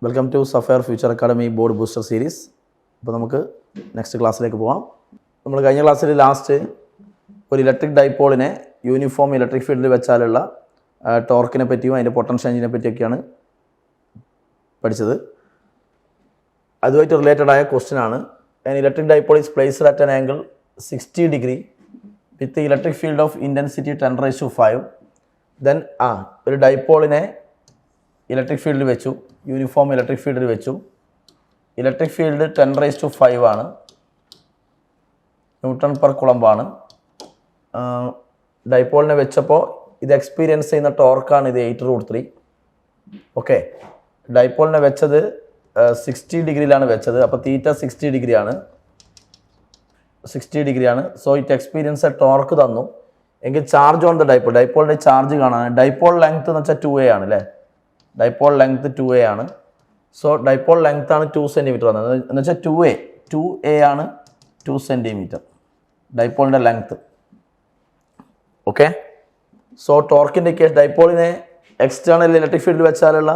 Welcome to Sapphire future academy board booster series. അപ്പോൾ നമുക്ക് next ക്ലാസ്സിലേക്ക് പോകാം. നമ്മൾ കഴിഞ്ഞ ക്ലാസ്സിൽ ലാസ്റ്റ് ഒരു ഇലക്ട്രിക് ഡൈപോളിനെ യൂണിഫോം ഇലക്ട്രിക് ഫീൽഡിൽ വെച്ചാലുള്ള ടോർക്കിനെ പറ്റിയും അതിൻ്റെ പൊട്ടൻഷ്യൽ ചേഞ്ചിനെ പറ്റിയൊക്കെയാണ് പഠിച്ചത്. അതുമായിട്ട് റിലേറ്റഡ് ആയ ക്വസ്റ്റ്യൻ ആണ്. Electric dipole is placed at an angle 60 degree with electric field of intensity 10⁵. Then ഒരു ഡൈപോളിനെ ഇലക്ട്രിക് ഫീൽഡിൽ വെച്ചു, യൂണിഫോം ഇലക്ട്രിക് ഫീൽഡിൽ വെച്ചു. ഇലക്ട്രിക് ഫീൽഡ് 10⁵ ആണ്, ന്യൂട്ടൺ പെർ കുളമ്പാണ്. ഡൈപോളിനെ വെച്ചപ്പോൾ ഇത് എക്സ്പീരിയൻസ് ചെയ്യുന്ന ടോർക്കാണ് ഇത് 8√3. ഓക്കെ, ഡൈപോളിനെ വെച്ചത് 60 ഡിഗ്രിയിലാണ് വെച്ചത്. അപ്പോൾ തീറ്റ 60 ഡിഗ്രിയാണ്. So it experience a torque തന്നു. എങ്കിൽ ചാർജ് ഓൺ ദ ഡൈപോൾ, ഡൈപോളിൻ്റെ ചാർജ് കാണാൻ. ഡൈപോൾ ലെങ്ത് എന്ന് വെച്ചാൽ 2a ആണ് അല്ലേ. ഡൈപോൾ ലെങ്ത് 2a ആണ്. സോ ഡൈപോൾ ലെങ്ത് ആണ് 2 സെൻറ്റിമീറ്റർ വന്നത്. എന്ന് വെച്ചാൽ 2a ആണ് 2 സെൻറ്റിമീറ്റർ ഡൈപോളിൻ്റെ ലെങ്ത്. ഓക്കെ, സോ ടോർക്കിൻ്റെ ഇക്വേഷൻ, ഡൈപോളിനെ എക്സ്റ്റേണൽ ഇലക്ട്രിക് ഫീൽഡിൽ വെച്ചാലുള്ള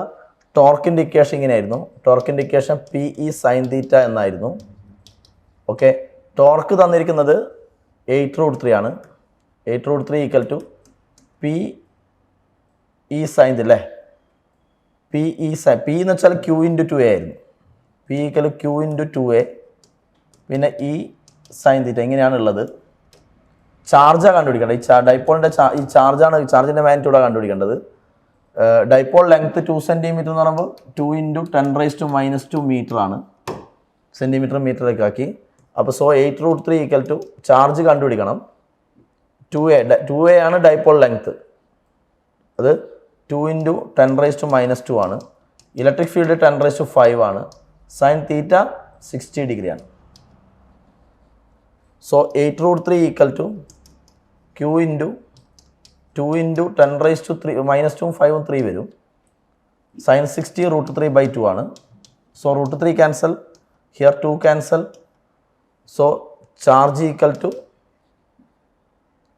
ടോർക്കിൻ്റെ ഇക്വേഷൻ ഇങ്ങനെയായിരുന്നു. ടോർക്കിൻ്റെ ഇക്വേഷൻ PE sin θ എന്നായിരുന്നു. ഓക്കെ, ടോർക്ക് തന്നിരിക്കുന്നത് 8√3 ആണ്. 8√3 = PE sin θ അല്ലേ. P എന്ന് വെച്ചാൽ Q × 2a ആയിരുന്നു. P = Q × 2a, പിന്നെ E sin θ ഇങ്ങനെയാണുള്ളത്. ചാർജാണ് കണ്ടുപിടിക്കേണ്ടത്. ഈ ഡൈപോളിൻ്റെ ഈ ചാർജാണ്, ചാർജിൻ്റെ മാഗ്നിറ്റ്യൂഡാണ് കണ്ടുപിടിക്കേണ്ടത്. ഡൈപോൾ ലെങ്ത് 2 സെൻറ്റിമീറ്റർ എന്ന് പറയുമ്പോൾ 2 × 10⁻² മീറ്റർ ആണ്. സെൻറ്റിമീറ്റർ മീറ്ററിലേക്ക് ആക്കി. അപ്പോൾ സോ 8√3 = ചാർജ് കണ്ടുപിടിക്കണം. 2a ആണ് ഡൈപോൾ ലെങ്ത്. അത് 2 × 10⁻² ആണ്. ഇലക്ട്രിക് ഫീൽഡ് 10⁵ ആണ്. സൈൻ തീറ്റ 60 ഡിഗ്രിയാണ്. സോ 8√3 = Q × 2 × 10⁻³ -2 5 3 വരും. സൈൻ 60 √3/2 ആണ്. So √3 cancel, here 2 cancel. So charge =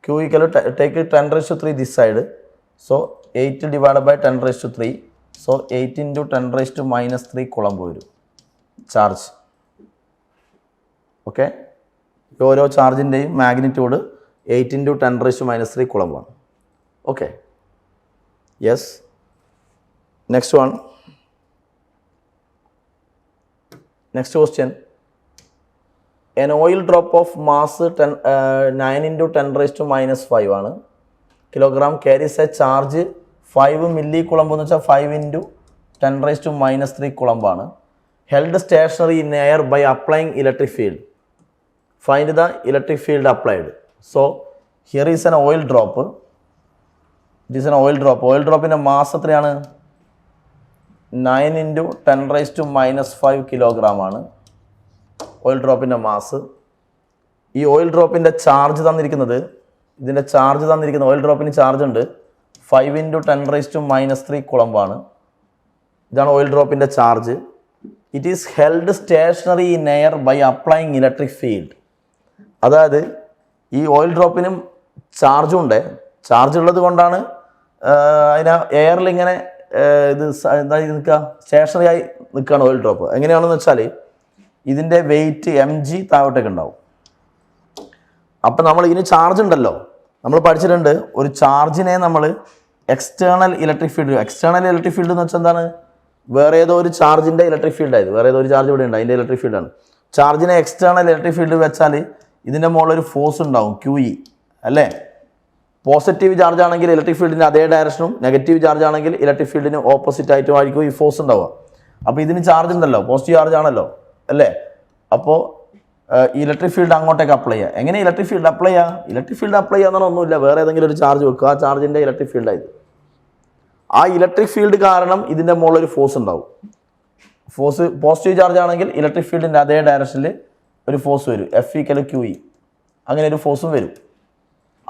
Q = take 10⁻³ this side. So 8 / 10⁻³. So 8 × 10⁻³ coulomb വരും ചാർജ്. ഓക്കെ, ഓരോ ചാർജിൻ്റെയും മാഗ്നിറ്റ്യൂഡ് 8 × 10⁻³ കുളമ്പാണ്. Okay, yes. Next one, next question. An oil drop of mass 9 × 10⁻⁻5 ആണ്. Kilogram carries a charge 5 millicoulomb എന്ന് വെച്ചാൽ 5 × 10⁻³ കുളമ്പാണ്. held stationary in air by applying electric field. Find the electric field applied. So here is an oil drop. It is an oil drop. Oil dropൻ്റെ mass എത്രയാണ്? 9 × 10⁻5 kilogram ആണ് oil ഡ്രോപ്പിൻ്റെ mass. ഈ oil ഡ്രോപ്പിൻ്റെ charge തന്നിരിക്കുന്നത്, ഇതിൻ്റെ charge തന്നിരിക്കുന്നത്, oil ഡ്രോപ്പിന് charge ഉണ്ട് 5 × 10⁻³ കുളമ്പാണ്. ഇതാണ് ഓയിൽ ഡ്രോപ്പിൻ്റെ charge. It is held stationary in air by applying electric field. അതായത് ഈ ഓയിൽ ഡ്രോപ്പിനും ചാർജും ഉണ്ട്. ചാർജ് ഉള്ളത് കൊണ്ടാണ് അതിന് എയറിൽ ഇങ്ങനെ ഇത് എന്താ നിൽക്കുക, സ്റ്റേഷനറി ആയി നിൽക്കുകയാണ് ഓയിൽ ഡ്രോപ്പ്. എങ്ങനെയാണെന്ന് വെച്ചാൽ ഇതിൻ്റെ വെയിറ്റ് mg താഴോട്ടേക്ക് ഉണ്ടാവും. അപ്പം നമ്മൾ ഇതിന് ചാർജ് ഉണ്ടല്ലോ, നമ്മൾ പഠിച്ചിട്ടുണ്ട്. ഒരു ചാർജിനെ നമ്മൾ എക്സ്റ്റേണൽ ഇലക്ട്രിക് ഫീൽഡ് എന്ന് വെച്ചാൽ എന്താണ്? വേറെ ഏതോ ഒരു ചാർജിൻ്റെ ഇലക്ട്രിക് ഫീൽഡായത്. വേറെ ഏതോ ഒരു ചാർജ് ഇവിടെ ഉണ്ട്, അതിൻ്റെ ഇലക്ട്രിക് ഫീൽഡാണ്. ചാർജിനെ എക്സ്റ്റേണൽ ഇലക്ട്രിക് ഫീൽഡ് വെച്ചാൽ ഇതിൻ്റെ മുകളിൽ ഒരു ഫോഴ്സ് ഉണ്ടാവും, QE അല്ലേ. പോസിറ്റീവ് ചാർജ് ആണെങ്കിൽ ഇലക്ട്രിക് ഫീൽഡിൻ്റെ അതേ ഡയറക്ഷനും, നെഗറ്റീവ് ചാർജ് ആണെങ്കിൽ ഇലക്ട്രിക് ഫീൽഡിന് ഓപ്പോസിറ്റ് ആയിട്ടും ആയിരിക്കും ഈ ഫോഴ്സ് ഉണ്ടാവുക. അപ്പോൾ ഇതിന് ചാർജ് ഉണ്ടല്ലോ, പോസിറ്റീവ് ചാർജ് ആണല്ലോ അല്ലേ. അപ്പോൾ ഇലക്ട്രിക് ഫീൽഡ് അങ്ങോട്ടേക്ക് അപ്ലൈ ചെയ്യുക. എങ്ങനെ ഇലക്ട്രിക് ഫീൽഡ് അപ്ലൈ ചെയ്യുക? ഇലക്ട്രിക് ഫീൽഡ് അപ്ലൈ ചെയ്യാന്ന് ഒന്നുമില്ല, വേറെ ഏതെങ്കിലും ഒരു ചാർജ് വെക്കുക, ആ ചാർജിൻ്റെ ഇലക്ട്രിക് ഫീൽഡായത്. ആ ഇലക്ട്രിക് ഫീൽഡ് കാരണം ഇതിൻ്റെ മുകളിൽ ഒരു ഫോഴ്സ് ഉണ്ടാവും. ഫോഴ്സ് പോസിറ്റീവ് ചാർജ് ആണെങ്കിൽ ഇലക്ട്രിക് ഫീൽഡിൻ്റെ അതേ ഡയറക്ഷനിൽ ഒരു ഫോഴ്സ് വരും, F = QE. അങ്ങനെ ഒരു ഫോഴ്സും വരും.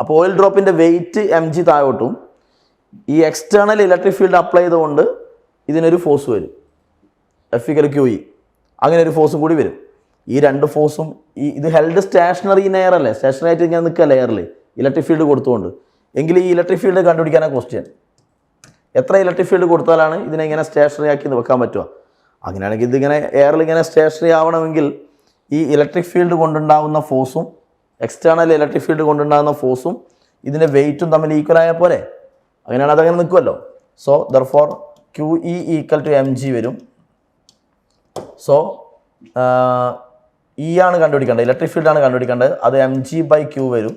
അപ്പോൾ ഓയിൽ ഡ്രോപ്പിൻ്റെ വെയിറ്റ് mg താഴോട്ടും ഈ എക്സ്റ്റേണൽ ഇലക്ട്രിക് ഫീൽഡ് അപ്ലൈ ചെയ്തുകൊണ്ട് ഇതിനൊരു ഫോഴ്സ് വരും, F = QE. അങ്ങനെ ഒരു ഫോഴ്സും കൂടി വരും. ഈ രണ്ട് ഫോഴ്സും ഇത് ഹെൽഡ് സ്റ്റേഷനറി ഇൻ എയർ അല്ലേ, സ്റ്റേഷനറി ആയിട്ട് ഇങ്ങനെ നിൽക്കുക എയറിൽ ഇലക്ട്രിക് ഫീൽഡ് കൊടുത്തുകൊണ്ട്. എങ്കിൽ ഈ ഇലക്ട്രിക് ഫീൽഡ് കണ്ടുപിടിക്കാനാണ് ക്വസ്റ്റ്യൻ. എത്ര ഇലക്ട്രിക് ഫീൽഡ് കൊടുത്താലാണ് ഇതിനെ ഇങ്ങനെ സ്റ്റേഷനറി ആക്കി വെക്കാൻ പറ്റുക? അങ്ങനെയാണെങ്കിൽ ഇതിങ്ങനെ എയറിൽ ഇങ്ങനെ സ്റ്റേഷനറി ആവണമെങ്കിൽ ഈ ഇലക്ട്രിക് ഫീൽഡ് കൊണ്ടുണ്ടാകുന്ന ഫോഴ്സും എക്സ്റ്റേണൽ ഇലക്ട്രിക് ഫീൽഡ് കൊണ്ടുണ്ടാകുന്ന ഫോഴ്സും ഇതിൻ്റെ വെയിറ്റും തമ്മിൽ ഈക്വൽ ആയാൽ പോലെ, അങ്ങനെയാണ് അതങ്ങനെ നിൽക്കുമല്ലോ. So therefore QE equal to mg വരും. സോ E ആണ് കണ്ടുപിടിക്കേണ്ടത്, ഇലക്ട്രിക് ഫീൽഡാണ് കണ്ടുപിടിക്കേണ്ടത്. അത് mg/q വരും.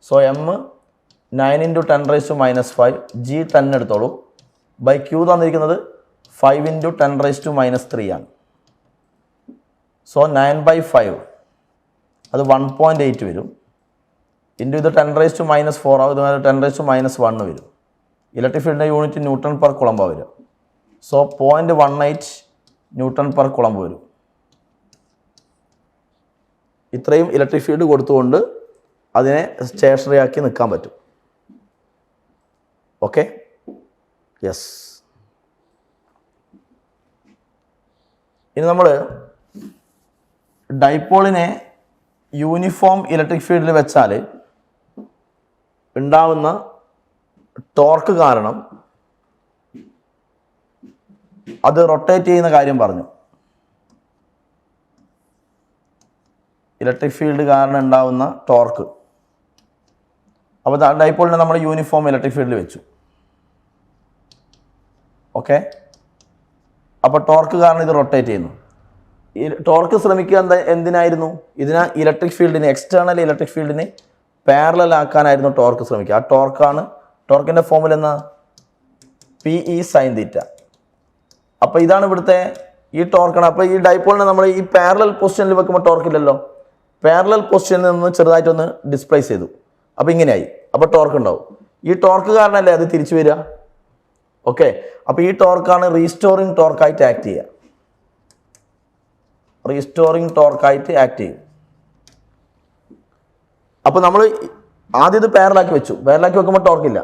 സോ m 9 × 10⁻⁵, g 10 എടുത്തോളൂ, ബൈ q തന്നിരിക്കുന്നത് 5 × 10⁻³ ആണ്. സോ 9/5 അത് 1.8 വരും. ഇൻറ്റു ഇത് 10⁻⁴ ആവും, ഇത് 10⁻⁻1 വരും. ഇലക്ട്രിക് ഫീൽഡിൻ്റെ യൂണിറ്റ് Nm/Coulomb വരും. സോ 0.18 Nm/Coulomb വരും. ഇത്രയും ഇലക്ട്രിക് ഫീൽഡ് കൊടുത്തുകൊണ്ട് അതിനെ സ്റ്റേഷനറി ആക്കി നിൽക്കാൻ പറ്റും. Okay, yes. ഇനി നമ്മൾ ഡൈപോളിനെ യൂണിഫോം ഇലക്ട്രിക് ഫീൽഡിൽ വെച്ചാൽ ഉണ്ടാവുന്ന ടോർക്ക് കാരണം അത് റൊട്ടേറ്റ് ചെയ്യുന്ന കാര്യം പറഞ്ഞു. ഇലക്ട്രിക് ഫീൽഡ് കാരണം ഉണ്ടാവുന്ന ടോർക്ക്. അപ്പോൾ ഡൈപോളിനെ നമ്മൾ യൂണിഫോം ഇലക്ട്രിക് ഫീൽഡിൽ വെച്ചു. ഓക്കെ, അപ്പോൾ ടോർക്ക് കാരണം ഇത് റൊട്ടേറ്റ് ചെയ്യുന്നു. ഈ ടോർക്ക് ശ്രമിക്കുക എന്തിനായിരുന്നു? ഇലക്ട്രിക് ഫീൽഡിന്, എക്സ്റ്റേണൽ ഇലക്ട്രിക് ഫീൽഡിന് പാരലൽ ആക്കാനായിരുന്നു ടോർക്ക് ശ്രമിക്കുക. ആ ടോർക്കിൻ്റെ ഫോമുല എന്നാ? PE sin θ. അപ്പോൾ ഇതാണ് ഇവിടുത്തെ ഈ ടോർക്കാണ്. അപ്പോൾ ഈ ഡൈപോളിനെ നമ്മൾ ഈ പാരലൽ പൊസിഷനിൽ വെക്കുമ്പോൾ ടോർക്കില്ലല്ലോ. പാരലൽ പൊസിഷനിൽ നിന്ന് ചെറുതായിട്ടൊന്ന് ഡിസ്പ്ലേസ് ചെയ്തു, അപ്പോൾ ഇങ്ങനെയായി. അപ്പോൾ ടോർക്ക് ഉണ്ടാവും. ഈ ടോർക്ക് കാരണമല്ലേ അത് തിരിച്ചു വരിക. ഓക്കെ, അപ്പോൾ ഈ ടോർക്കാണ് റീസ്റ്റോറിങ് ടോർക്കായിട്ട് ആക്ട് ചെയ്യുക. അപ്പോൾ നമ്മൾ ആദ്യം ഇത് പാരലാക്കി വെച്ചു. പാരലാക്കി വെക്കുമ്പോൾ ടോർക്കില്ല,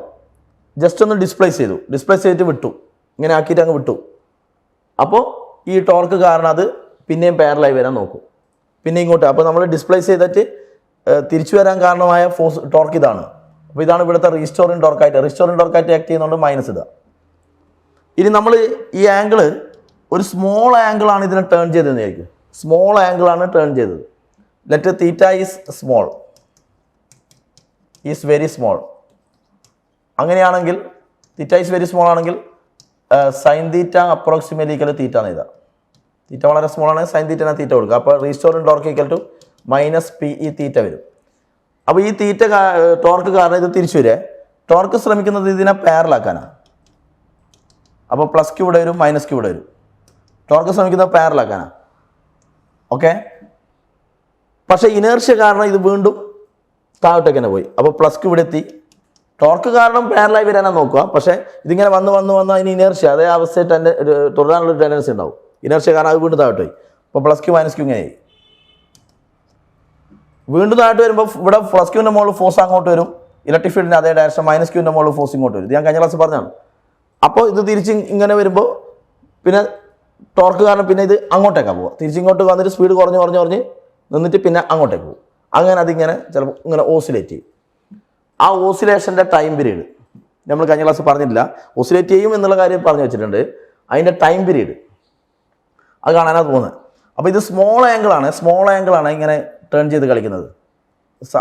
ജസ്റ്റ് ഒന്ന് ഡിസ്പ്ലേസ് ചെയ്തിട്ട് വിട്ടു, ഇങ്ങനെ ആക്കിയിട്ട് അങ്ങ് വിട്ടു. അപ്പോൾ ഈ ടോർക്ക് കാരണം അത് പിന്നെയും പാരലായി വരാൻ നോക്കും, പിന്നെ ഇങ്ങോട്ട്. അപ്പോൾ നമ്മൾ ഡിസ്പ്ലേസ് ചെയ്തിട്ട് തിരിച്ചു വരാൻ കാരണമായ ഫോഴ്സ് ടോർക്ക് ഇതാണ്. അപ്പോൾ ഇതാണ് ഇവിടുത്തെ റീസ്റ്റോറിങ് ടോർക്കായിട്ട് ആക്ട് ചെയ്യുന്നതുകൊണ്ട് മൈനസ് ഇതാ. ഇനി നമ്മൾ ഈ ആംഗിള് ഒരു സ്മോൾ ആംഗിളാണ് ഇതിനെ ടേൺ ചെയ്തതെന്ന് വിചാരിക്കും. സ്മോൾ ആംഗിളാണ് ടേൺ ചെയ്തത്. Let theta is very small. അങ്ങനെയാണെങ്കിൽ തീറ്റ ഈസ് വെരി സ്മോൾ ആണെങ്കിൽ സൈൻ തീറ്റ അപ്രോക്സിമേറ്റ്ലി ഈക്വൽ തീറ്റ എന്ന് എഴുതാം. തീറ്റ വളരെ സ്മോൾ ആണ്, സൈൻ തീറ്റ തീറ്റ കൊടുക്കുക. അപ്പോൾ restoring torque equal to -PE theta വരും. അപ്പോൾ ഈ ടോർക്ക് കാരണം ഇത് തിരിച്ചു വരിക. ടോർക്ക് ശ്രമിക്കുന്നത് ഇതിനെ പാരലാക്കാനാണ്. അപ്പോൾ +q ഇവിടെ വരും, -q ഇവിടെ വരും. ടോർക്ക് ശ്രമിക്കുന്നത് പാരലാക്കാനാണ്. ഓക്കെ, പക്ഷേ ഇനേർഷ്യ കാരണം ഇത് വീണ്ടും താഴോട്ടേക്ക് തന്നെ പോയി. അപ്പോൾ +q ഇവിടെ എത്തി. ടോർക്ക് കാരണം പാരലായി വരാനാണ് നോക്കുക, പക്ഷേ ഇതിങ്ങനെ വന്ന് അതിന് ഇനേർഷ്യ അതേ അവസ്ഥയിൽ തുടരാനുള്ളൊരു ടെൻഡൻസി ഉണ്ടാവും. ഇനേർഷ്യ കാരണം അത് വീണ്ടും താഴോട്ട് പോയി. അപ്പോൾ +q -q ഇങ്ങനെയായി. വീണ്ടും താഴോട്ട് വരുമ്പോൾ ഇവിടെ +qൻ്റെ മുകളിൽ ഫോഴ്സ് അങ്ങോട്ട് വരും, ഇലക്ട്രിക് ഫീൽഡിന് അതേ ഡയറക്ഷൻ. -qൻ്റെ മുകളിൽ ഫോഴ്സ് ഇങ്ങോട്ട് വരും. ഇത് ഞാൻ കഴിഞ്ഞ ക്ലാസ് പറഞ്ഞാണ്. അപ്പോൾ ഇത് തിരിച്ച് ഇങ്ങനെ വരുമ്പോൾ പിന്നെ ടോർക്ക് കാരണം പിന്നെ ഇത് അങ്ങോട്ടേക്കാണ് പോവുക. തിരിച്ചിങ്ങോട്ട് വന്നിട്ട് സ്പീഡ് കുറഞ്ഞ് നിന്നിട്ട് പിന്നെ അങ്ങോട്ടേക്ക് പോകും. അങ്ങനെ അതിങ്ങനെ ചിലപ്പോൾ ഇങ്ങനെ ഓസിലേറ്റ് ചെയ്യും. ആ ഓസിലേഷൻ്റെ ടൈം പീരീഡ് നമ്മൾ കഴിഞ്ഞ ക്ലാസ് പറഞ്ഞിട്ടില്ല. ഓസിലേറ്റ് ചെയ്യും എന്നുള്ള കാര്യം പറഞ്ഞു വെച്ചിട്ടുണ്ട്. അതിൻ്റെ ടൈം പീരീഡ് അത് കാണാനാണ് പോകുന്നത്. അപ്പോൾ ഇത് സ്മോൾ ആംഗിളാണ് ഇങ്ങനെ ടേൺ ചെയ്ത് കളിക്കുന്നത്.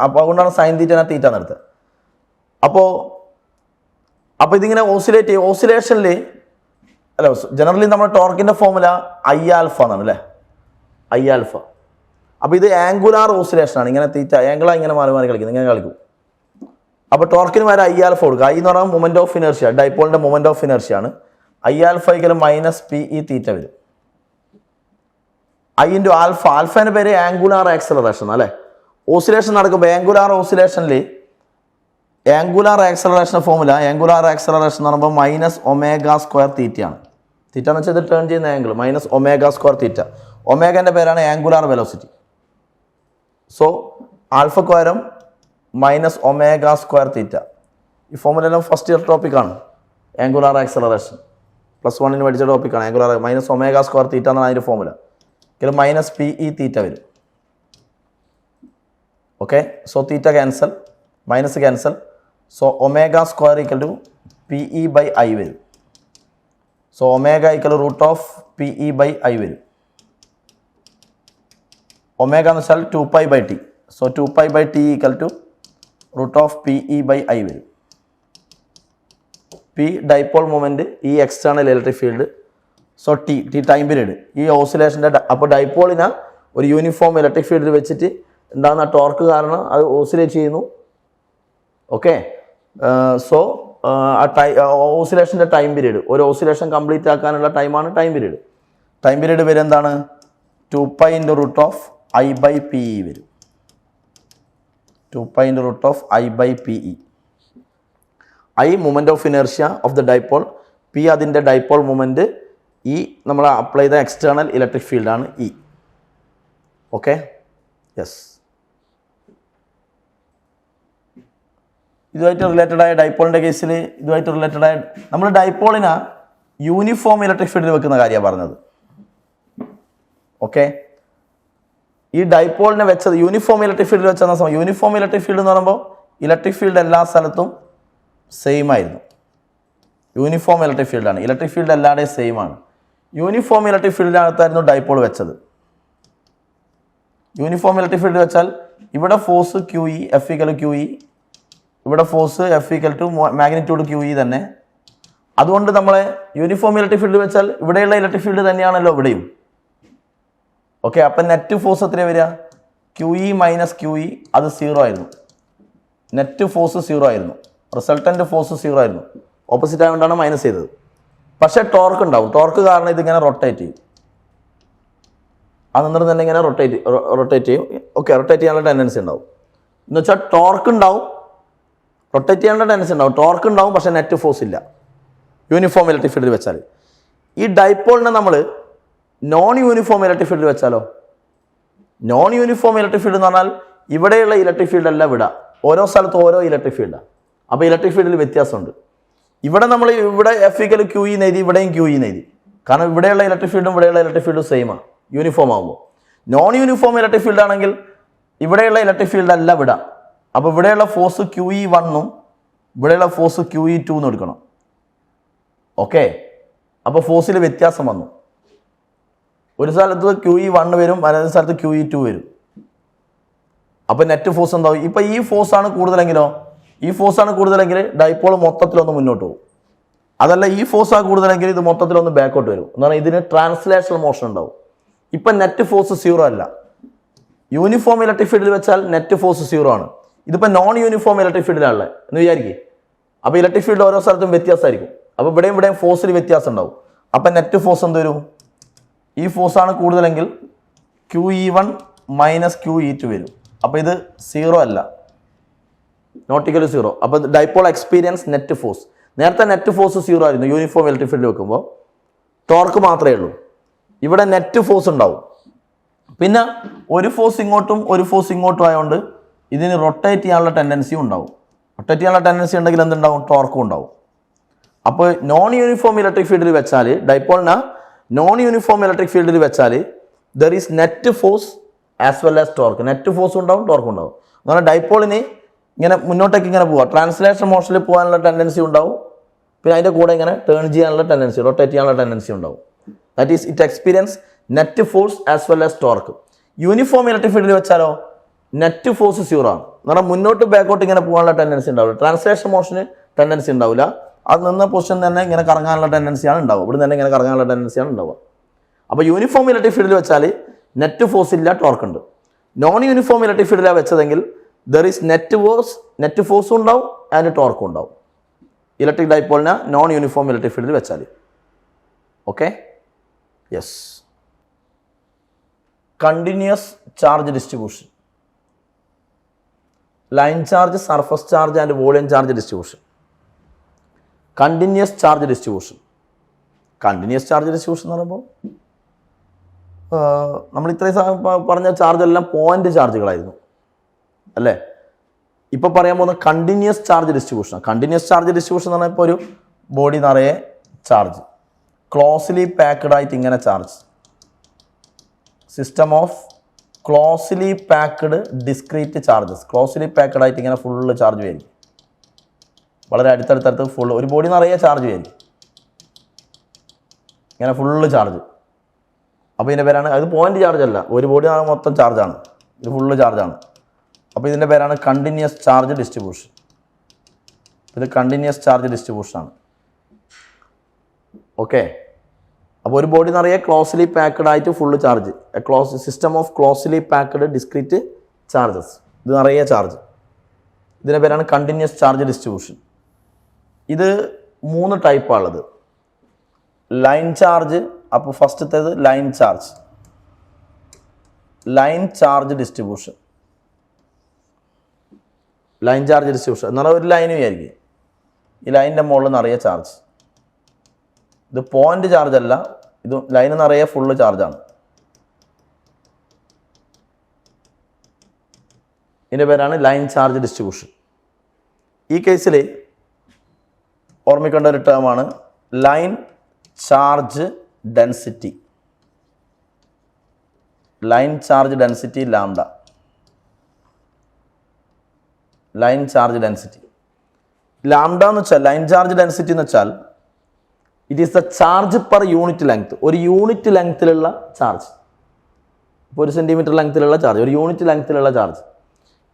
അപ്പോൾ അതുകൊണ്ടാണ് സൈൻ തീറ്റ നിർത്തുക. അപ്പോൾ ഇതിങ്ങനെ ഓസിലേഷനിൽ അല്ല, ജനറലി നമ്മുടെ ടോർക്കിൻ്റെ ഫോമുല I∝ എന്നാണ് അല്ലേ, I∝. അപ്പോൾ ഇത് ആംഗുലാർ ഓസിലേഷനാണ്. ഇങ്ങനെ ആംഗിളാണ് ഇങ്ങനെ മാറി കളിക്കുന്നത്, ഇങ്ങനെ കളിക്കും. അപ്പോൾ ടോർക്കിന് വരെ I∝ കൊടുക്കുക. I എന്ന് പറഞ്ഞാൽ മൊമെൻറ്റ് ഓഫ് ഇനർഷ്യ, ഡൈപോളിൻ്റെ മൊമെൻറ്റ് ഓഫ് ഇനർഷ്യാണ്. I∝ -PE തീറ്റ വരും. I × ആൽഫേൻ്റെ പേര് ആംഗുലാർ ആക്സലറേഷൻ അല്ലേ. ഓസിലേഷൻ നടക്കുമ്പോൾ angular acceleration formula, angular acceleration എന്ന് പറയുമ്പോൾ -ω² തീറ്റയാണ്. തീറ്റ എന്ന് വെച്ചാൽ ഇത് ടേൺ ചെയ്യുന്ന ആംഗിൾ, -ω² തീറ്റ. ഒമേഗൻ്റെ പേരാണ് ആംഗുലാർ വെലോസിറ്റി. സോ ആൽഫക്ക് പകരം -ω² തീറ്റ. ഈ ഫോമുലെല്ലാം ഫസ്റ്റ് ഇയർ ടോപ്പിക്കാണ്. ആംഗുലാർ ആക്സലറേഷൻ +1 പഠിച്ച ടോപ്പിക്കാണ്. ആംഗുലാർ -ω² തീറ്റ എന്നാണ് അതിൻ്റെ ഫോമുല. -PE തീറ്റ വരും. Okay, so theta cancel, minus cancel. So ω² = PE/I വരും. So omega equal root of P E by I വരും. ഒമേഗ എന്ന് വെച്ചാൽ 2π/t. So 2π/t equal to root of P E by I വരും. P dipole moment, ഈ external electric field, so T time period. ഈ ഓസിലേഷൻ്റെ അപ്പോൾ ഡൈപോളിനെ ഒരു uniform electric ഫീൽഡിൽ വെച്ചിട്ട് ഉണ്ടാകുന്ന ടോർക്ക് കാരണം അത് ഓസിലേറ്റ് ചെയ്യുന്നു. ഓക്കെ, സോ ഓസിലേഷൻ്റെ ടൈം പീരീഡ്, ഒരു ഓസിലേഷൻ കംപ്ലീറ്റ് ആക്കാനുള്ള ടൈമാണ് ടൈം പീരീഡ്. ടൈം പീരീഡ് വരും എന്താണ്? 2π × root of I by P E വരും. 2π × root of I by P E. I moment of inertia of the dipole, P അതിൻ്റെ dipole moment, E നമ്മൾ apply ചെയ്ത external electric ഫീൽഡാണ് E. Okay, yes. ഇതുമായിട്ട് related ആയ ഡൈപോളിൻ്റെ കേസിൽ ഇതുമായിട്ട് റിലേറ്റഡ് ആയ നമ്മൾ ഡൈപോളിനെ യൂണിഫോം ഇലക്ട്രിക് ഫീൽഡിൽ വെക്കുന്ന കാര്യമാണ് പറഞ്ഞത്. ഓക്കെ, ഈ ഡൈപോളിനെ വെച്ചത് യൂണിഫോം ഇലക്ട്രിക് ഫീൽഡിൽ വെച്ചെന്ന സമയം, യൂണിഫോം ഇലക്ട്രിക് ഫീൽഡ് എന്ന് പറയുമ്പോൾ ഇലക്ട്രിക് ഫീൽഡ് എല്ലാ സ്ഥലത്തും സെയിം ആയിരുന്നു. യൂണിഫോം ഇലക്ട്രിക് ഫീൽഡാണ്, ഇലക്ട്രിക് ഫീൽഡ് എല്ലാവരുടെയും സെയിം ആണ്. യൂണിഫോം ഇലക്ട്രിക് ഫീൽഡിനകത്തായിരുന്നു ഡൈപോൾ വെച്ചത്. യൂണിഫോം ഇലക്ട്രിക് ഫീൽഡ് വെച്ചാൽ ഇവിടെ force Q E, F equal Q E, ഇവിടെ force F equal to magnitude Q E തന്നെ. അതുകൊണ്ട് നമ്മളെ യൂണിഫോം ഇലക്ട്രിക് ഫീൽഡ് വെച്ചാൽ ഇവിടെയുള്ള ഇലക്ട്രിക് ഫീൽഡ് തന്നെയാണല്ലോ ഇവിടെയും. ഓക്കെ, അപ്പം നെറ്റ് ഫോഴ്സ് എത്രയാണ് വരിക? Q E minus Q E, അത് 0 ആയിരുന്നു. നെറ്റ് ഫോഴ്സ് 0 ആയിരുന്നു, റിസൾട്ടൻ്റ് ഫോഴ്സ് 0 ആയിരുന്നു. ഓപ്പോസിറ്റ് ആയതുകൊണ്ടാണ് മൈനസ് ചെയ്തത്. പക്ഷേ ടോർക്ക് ഉണ്ടാവും. ടോർക്ക് കാരണം ഇതിങ്ങനെ റൊട്ടേറ്റ് ചെയ്യും. അന്നേരം തന്നെ ഇങ്ങനെ റൊട്ടേറ്റ് ചെയ്യും. ഓക്കെ, റൊട്ടേറ്റ് ചെയ്യാനുള്ള ടെൻഡൻസി ഉണ്ടാവും. എന്ന് വെച്ചാൽ ടോർക്ക് ഉണ്ടാവും, റൊട്ടേറ്റ് ചെയ്യാനുള്ള ടെൻഡൻസി ഉണ്ടാവും, ടോർക്ക് ഉണ്ടാവും, പക്ഷേ നെറ്റ് ഫോഴ്സ് ഇല്ല യൂണിഫോം ഇലക്ട്രിക് ഫീൽഡിൽ വെച്ചാൽ. ഈ ഡൈപോളിനെ നമ്മൾ നോൺ യൂണിഫോം ഇലക്ട്രിക് ഫീൽഡിൽ വെച്ചാലോ? നോൺ യൂണിഫോം ഇലക്ട്രിക് ഫീൽഡ് എന്ന് പറഞ്ഞാൽ ഇവിടെയുള്ള ഇലക്ട്രിക് ഫീൽഡ് അല്ല വിടുക, ഓരോ സ്ഥലത്തും ഓരോ ഇലക്ട്രിക് ഫീൽഡാണ്. അപ്പോൾ ഇലക്ട്രിക് ഫീൽഡിൽ വ്യത്യാസമുണ്ട്. ഇവിടെ നമ്മൾ ഇവിടെ എഫ് ഈക്വൽ ക്യു ഇ എഴുതി, ഇവിടെയും ക്യു ഇ എഴുതി. കാരണം ഇവിടെയുള്ള ഇലക്ട്രിക് ഫീൽഡും ഇവിടെയുള്ള ഇലക്ട്രിക് ഫീൽഡും സെയിമാണ് യൂണിഫോം ആകുമ്പോൾ. നോൺ യൂണിഫോം ഇലക്ട്രിക് ഫീൽഡ് ആണെങ്കിൽ ഇവിടെയുള്ള ഇലക്ട്രിക് ഫീൽഡ് അല്ല വിടാം. അപ്പോൾ ഇവിടെയുള്ള ഫോഴ്സ് ക്യു ഇ 1 ഇവിടെയുള്ള ഫോഴ്സ് ക്യു ഇ 2 എടുക്കണം. ഓക്കെ, അപ്പോൾ ഫോഴ്സിൽ വ്യത്യാസം വന്നു. ഒരു സ്ഥലത്ത് ക്യു ഇ 1 വരും, മറ്റൊരു സ്ഥലത്ത് ക്യു ഇ 2 വരും. അപ്പോൾ നെറ്റ് ഫോഴ്സ് എന്താവും? ഇപ്പോൾ ഈ ഫോഴ്സാണ് കൂടുതലെങ്കിലോ, ഈ ഫോഴ്സാണ് കൂടുതലെങ്കിൽ ഡൈപോൾ മൊത്തത്തിലൊന്ന് മുന്നോട്ട് പോകും. അതല്ല, ഈ ഫോഴ്സാണ് കൂടുതലെങ്കിൽ ഇത് മൊത്തത്തിലൊന്ന് ബാക്കോട്ട് വരും. എന്ന് പറഞ്ഞാൽ ഇതിന് ട്രാൻസ്ലേഷണൽ മോഷൻ ഉണ്ടാവും. ഇപ്പം നെറ്റ് ഫോഴ്സ് 0 അല്ല. യൂണിഫോം ഇലക്ട്രിക് ഫീൽഡിൽ വെച്ചാൽ നെറ്റ് ഫോഴ്സ് 0 ആണ്. ഇതിപ്പോൾ നോൺ യൂണിഫോം ഇലക്ട്രിക് ഫീൽഡിലാണല്ലേ എന്ന് വിചാരിക്കും. അപ്പോൾ ഇലക്ട്രിക് ഫീൽഡ് ഓരോ സ്ഥലത്തും വ്യത്യാസമായിരിക്കും. അപ്പോൾ ഇവിടെയും ഫോഴ്സിൽ വ്യത്യാസം ഉണ്ടാവും. അപ്പം നെറ്റ് ഫോഴ്സ് എന്ത് വരും? ഈ ഫോഴ്സാണ് കൂടുതലെങ്കിൽ Q E 1 minus Q E 2 വരും. അപ്പോൾ ഇത് 0 അല്ല, നോട്ട് ഈക്വൽ 0. അപ്പോൾ ഡൈപോൾ എക്സ്പീരിയൻസ് നെറ്റ് ഫോഴ്സ്. നേരത്തെ നെറ്റ് ഫോഴ്സ് 0 ആയിരുന്നു യൂണിഫോം ഇലക്ട്രിക് ഫീൽഡിൽ വെക്കുമ്പോൾ, ടോർക്ക് മാത്രമേ ഉള്ളൂ. ഇവിടെ നെറ്റ് ഫോഴ്സ് ഉണ്ടാവും. പിന്നെ ഒരു ഫോഴ്സ് ഇങ്ങോട്ടും ഒരു ഫോഴ്സ് ഇങ്ങോട്ടും ആയതുകൊണ്ട് ഇതിന് റൊട്ടേറ്റ് ചെയ്യാനുള്ള ടെൻഡൻസിയും ഉണ്ടാവും. റൊട്ടേറ്റ് ചെയ്യാനുള്ള ടെൻഡൻസി ഉണ്ടെങ്കിൽ എന്തുണ്ടാവും? ടോർക്കും ഉണ്ടാവും. അപ്പോൾ നോൺ യൂണിഫോം ഇലക്ട്രിക് ഫീൽഡിൽ വെച്ചാൽ, ഡൈപോളിനെ നോൺ യൂണിഫോം ഇലക്ട്രിക് ഫീൽഡിൽ വെച്ചാൽ there is net force as well as torque. Net force ഉണ്ടാവും, ടോർക്ക് ഉണ്ടാവും. എന്ന് പറഞ്ഞാൽ ഡൈപോളിന് ഇങ്ങനെ മുന്നോട്ടേക്ക് ഇങ്ങനെ പോവാം, ട്രാൻസ്ലേഷൻ മോഷനിൽ പോകാനുള്ള ടെൻഡൻസി ഉണ്ടാവും. പിന്നെ അതിൻ്റെ കൂടെ ഇങ്ങനെ ടേൺ ചെയ്യാനുള്ള ടെൻഡൻസി, റൊട്ടേറ്റ് ചെയ്യാനുള്ള ടെൻഡൻസി ഉണ്ടാവും. That is it experience net force as well as torque. Uniform electric ഫീൽഡിൽ വെച്ചാലോ നെറ്റ് ഫോഴ്സ് 0 ആണ്. എന്ന് പറഞ്ഞാൽ മുന്നോട്ട് ബാക്കോട്ട് ഇങ്ങനെ പോകാനുള്ള ടെൻഡൻസി ഉണ്ടാവില്ല, ട്രാൻസ്ലേഷൻ മോഷന് ടെൻഡൻസി ഉണ്ടാവില്ല. അത് നിന്ന പൊസിഷൻ തന്നെ ഇങ്ങനെ കറങ്ങാനുള്ള ടെൻഡൻസിയാണ് ഉണ്ടാവുക, ഇവിടെ തന്നെ ഇങ്ങനെ കറങ്ങാനുള്ള ടെൻഡൻസിയാണ് ഉണ്ടാവുക. അപ്പോൾ യൂണിഫോം ഇലക്ട്രിക് ഫീൽഡിൽ വെച്ചാൽ നെറ്റ് ഫോഴ്സ് ഇല്ല, ടോർക്ക് ഉണ്ട്. നോൺ യൂണിഫോം ഇലക്ട്രിക് ഫീൽഡിലാണ് വെച്ചതെങ്കിൽ ദർ ഈസ് നെറ്റ് ഫോഴ്സും ഉണ്ടാവും ആൻഡ് ടോർക്കും ഉണ്ടാവും. ഇലക്ട്രിക് ഡൈപോളിനെ നോൺ യൂണിഫോം ഇലക്ട്രിക് ഫീൽഡിൽ വെച്ചാൽ. Okay, yes. Continuous charge distribution, line charge, surface charge and volume charge distribution. Continuous charge distribution. Continuous charge distribution എന്ന് പറയുമ്പോൾ നമ്മൾ ഇത്രയും പറഞ്ഞ ചാർജ് എല്ലാം പോയിന്റ് ചാർജുകളായിരുന്നു അല്ലേ. ഇപ്പോൾ പറയാൻ പോകുന്ന continuous charge distribution. Continuous charge distribution എന്ന് പറഞ്ഞാൽ ഇപ്പോൾ ഒരു ബോഡി നിറയെ ചാർജ്, ക്ലോസ്ലി പാക്ക്ഡ് ആയിട്ട് ഇങ്ങനെ charge, system of closely packed discrete charges. Closely packed ആയിട്ട് ഇങ്ങനെ ഫുള്ള് ചാർജ് വരും, വളരെ അടുത്തടുത്തടുത്ത് ഫുൾ ഒരു ബോഡി നിറയെ ചാർജ് വരും. ഇങ്ങനെ ഫുള്ള് ചാർജ്. അപ്പോൾ ഇതിൻ്റെ പേരാണ്, അത് പോയിൻ്റ് ചാർജ് അല്ല, ഒരു ബോഡി മൊത്തം ചാർജാണ്, ഇത് ഫുള്ള് ചാർജാണ്. അപ്പോൾ ഇതിൻ്റെ പേരാണ് കണ്ടിന്യൂസ് ചാർജ് ഡിസ്ട്രിബ്യൂഷൻ. ഇത് കണ്ടിന്യൂസ് ചാർജ് ഡിസ്ട്രിബ്യൂഷനാണ്. ഓക്കെ. അപ്പോൾ ഒരു ബോഡി നിറയെ ക്ലോസ്ലി പാക്ക്ഡ് ആയിട്ട് full charge, system of closely packed discrete charges, ഇത് നിറയെ ചാർജ്, ഇതിൻ്റെ പേരാണ് കണ്ടിന്യൂസ് ചാർജ് ഡിസ്ട്രിബ്യൂഷൻ. ഇത് 3 ടൈപ്പാണുള്ളത്. ലൈൻ ചാർജ്, അപ്പോൾ ഫസ്റ്റത്തേത് line charge distribution. Line charge distribution എന്ന് പറഞ്ഞാൽ ഒരു ലൈൻ വിചാരിക്കും, ഈ ലൈനിൻ്റെ മുകളിൽ നിറയെ ചാർജ്. ഇത് പോയിൻ്റ് ചാർജ് അല്ല, ഇത് ലൈൻ നിറയെ ഫുള്ള് ചാർജാണ്. ഇതിൻ്റെ പേരാണ് ലൈൻ ചാർജ് ഡിസ്ട്രിബ്യൂഷൻ. ഈ കേസിൽ ഓർമ്മിക്കേണ്ട ഒരു ടേമാണ് line charge density. Line charge density lambda. Line charge density lambda എന്ന് വെച്ചാൽ, ലൈൻ ചാർജ് ഡെൻസിറ്റി എന്ന് വെച്ചാൽ it is the charge per unit length. ഒരു യൂണിറ്റ് ലെങ്ത്തിലുള്ള ചാർജ്, ഇപ്പോൾ 1 സെൻറ്റിമീറ്റർ ലെങ്ത്തിലുള്ള ചാർജ്, ഒരു യൂണിറ്റ് ലെങ്ത്തിലുള്ള ചാർജ്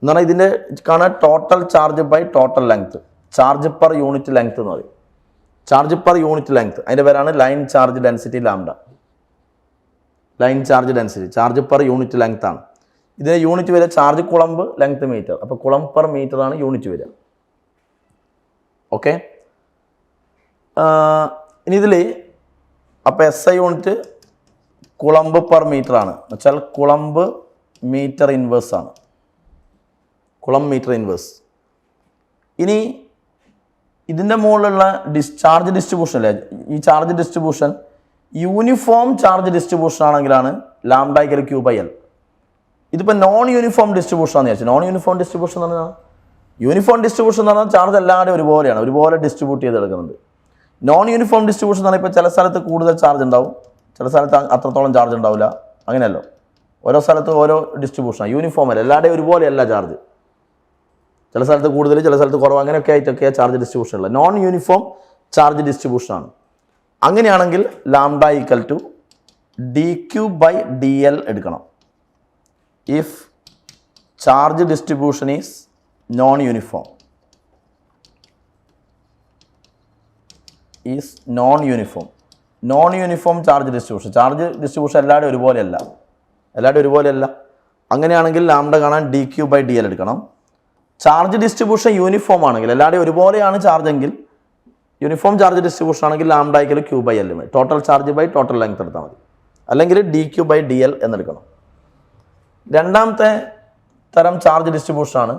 എന്ന് പറഞ്ഞാൽ ഇതിൻ്റെ കാണാൻ total charge by total length, charge per unit length എന്ന് പറയും. ചാർജ് പെർ യൂണിറ്റ് ലെങ്ത്, അതിൻ്റെ പേരാണ് line charge density lambda. Line charge density charge per unit length ആണ്. ഇതിന് യൂണിറ്റ് വരിക ചാർജ് കുളമ്പ് ലെങ്ത് മീറ്റർ, അപ്പോൾ കുളം പെർ മീറ്റർ ആണ് യൂണിറ്റ് വരിക. ഓക്കെ. ഇനി ഇതിൽ അപ്പോൾ SI unit coulomb per metre ആണ്, എന്നുവെച്ചാൽ കുളമ്പ് മീറ്റർ ഇൻവേഴ്സ് ആണ്, കുളം മീറ്റർ ഇൻവേഴ്സ്. ഇനി ഇതിൻ്റെ മുകളിലുള്ള ചാർജ് ഡിസ്ട്രിബ്യൂഷൻ അല്ലേ, ഈ charge distribution uniform charge distribution ആണെങ്കിലാണ് ലാംഡ = Q/L. ഇതിപ്പോൾ നോൺ യൂണിഫോം ഡിസ്ട്രിബ്യൂഷൻ ആണെന്ന് വിചാരിച്ചു. നോൺ യൂണിഫോം ഡിസ്ട്രിബ്യൂഷൻ എന്ന് പറഞ്ഞാൽ, യൂണിഫോം ഡിസ്ട്രിബ്യൂഷൻ എന്ന് പറഞ്ഞാൽ ചാർജ് എല്ലാവരും ഒരുപോലെയാണ്, ഒരുപോലെ ഡിസ്ട്രിബ്യൂട്ട് ചെയ്തെടുക്കുന്നുണ്ട്. നോൺ യൂണിഫോം ഡിസ്ട്രിബ്യൂഷൻ എന്ന് പറഞ്ഞാൽ ഇപ്പോൾ ചില സ്ഥലത്ത് കൂടുതൽ ചാർജ് ഉണ്ടാവും, ചില സ്ഥലത്ത് അത്രത്തോളം ചാർജ് ഉണ്ടാവില്ല, അങ്ങനെയല്ലോ. ഓരോ സ്ഥലത്ത് ഓരോ ഡിസ്ട്രിബ്യൂഷനാണ്, യൂണിഫോം അല്ല, എല്ലാവരുടെയും ഒരുപോലെയല്ല ചാർജ്. ചില സ്ഥലത്ത് കൂടുതൽ, ചില സ്ഥലത്ത് കുറവ്, അങ്ങനെയൊക്കെ ആയിട്ടൊക്കെയാണ് ചാർജ് ഡിസ്ട്രിബ്യൂഷൻ ഉള്ളത്. നോൺ യൂണിഫോം ചാർജ് ഡിസ്ട്രിബ്യൂഷനാണ്. അങ്ങനെയാണെങ്കിൽ ലാംഡ = dQ/dL എടുക്കണം. If charge distribution is non uniform, non uniform charge distribution എല്ലാവരുടെയും ഒരുപോലെയല്ല. അങ്ങനെയാണെങ്കിൽ ലാംഡ കാണാൻ dQ/dL എടുക്കണം. ചാർജ് ഡിസ്ട്രിബ്യൂഷൻ യൂണിഫോം ആണെങ്കിൽ, എല്ലാവരുടെയും ഒരുപോലെയാണ് ചാർജ് എങ്കിൽ, യൂണിഫോം ചാർജ് ഡിസ്ട്രിബ്യൂഷൻ ആണെങ്കിൽ lambda = Q/L, total charge by total length എടുത്താൽ മതി, അല്ലെങ്കിൽ dQ/dL എന്നെടുക്കണം. രണ്ടാമത്തെ തരം ചാർജ് ഡിസ്ട്രിബ്യൂഷനാണ്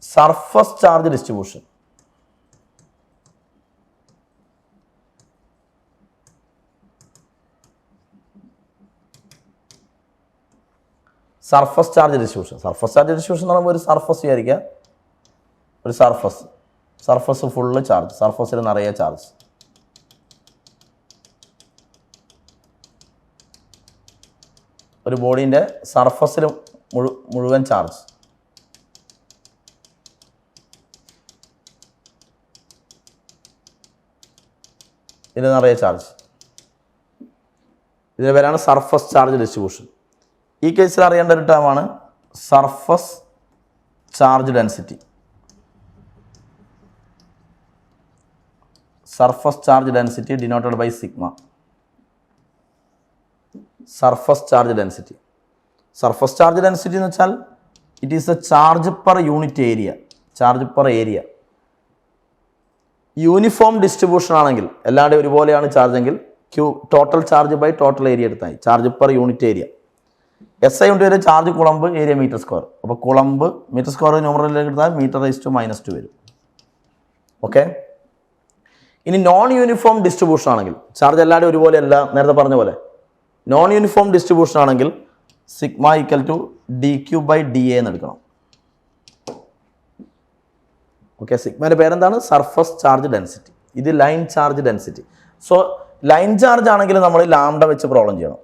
surface charge distribution. Surface charge distribution എന്ന് പറയുമ്പോൾ ഒരു സർഫസ് വിചാരിക്കുക, ഒരു സർഫസ് ഫുള്ള് ചാർജ്, സർഫസിൽ നിറയെ ചാർജ്. ഒരു ബോഡീൻ്റെ സർഫസിൽ മുഴുവൻ ചാർജ്. ഇതിൽ നിറയെ ചാർജ്, ഇതിൻ്റെ പേരാണ് സർഫസ് ചാർജ് ഡിസ്ട്രിബ്യൂഷൻ. ഈ കേസിൽ അറിയേണ്ട ഒരു ടേമാണ് surface charge density. Surface charge density denoted by sigma. Surface charge density എന്ന് വെച്ചാൽ it is a charge per unit area, charge per area. Uniform distribution ആണെങ്കിൽ, എല്ലാവരുടെയും ഒരുപോലെയാണ് ചാർജ് എങ്കിൽ, total charge by total area എടുത്താൽ charge per unit area. SI unit വരെ charge coulomb area metre square, അപ്പോൾ coulomb metre square ന്യൂമറലിലേക്ക് എടുത്താൽ m/-2 വരും. Okay. ഇനി നോൺ യൂണിഫോം ഡിസ്ട്രിബ്യൂഷൻ ആണെങ്കിൽ, ചാർജ് എല്ലാവരും ഒരുപോലെ അല്ല, നേരത്തെ പറഞ്ഞ പോലെ. നോൺ യൂണിഫോം ഡിസ്ട്രിബ്യൂഷൻ ആണെങ്കിൽ സിഗ്മ = dQ/dA എന്ന് എടുക്കണം. ഓക്കെ. സിഗ്മയുടെ പേരെന്താണ്? Surface charge density. ഇത് line charge density. So line charge ആണെങ്കിൽ നമ്മൾ ലാംഡ വെച്ച് പ്രോബ്ലം ചെയ്യണം.